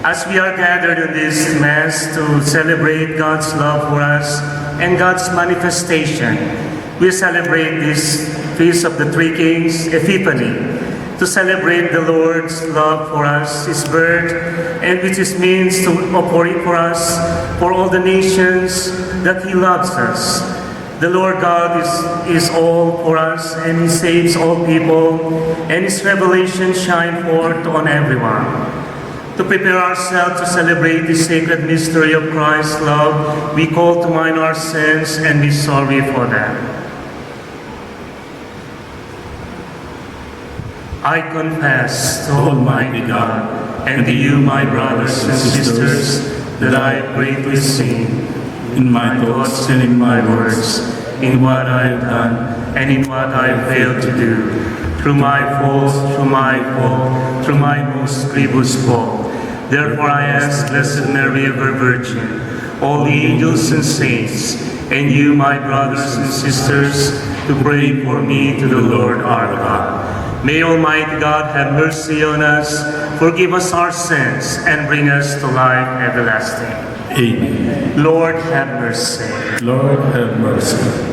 As we are gathered in this Mass to celebrate God's love for us and God's manifestation, we celebrate this Feast of the Three Kings, Epiphany, to celebrate the Lord's love for us, His birth, and which is means to offering for us, for all the nations, that He loves us. The Lord God is all for us, and He saves all people, and His revelation shine forth on everyone. To prepare ourselves to celebrate the sacred mystery of Christ's love, we call to mind our sins and be sorry for them. I confess to Almighty God and to you, my brothers and sisters, that I have greatly sinned in my thoughts and in my words, in what I have done and in what I have failed to do, through my fault, through my most grievous fault. Therefore I ask Blessed Mary, ever Virgin, all the angels and saints, and you, my brothers and sisters, to pray for me to the Lord our God. May Almighty God have mercy on us, forgive us our sins, and bring us to life everlasting. Amen. Lord, have mercy. Lord, have mercy.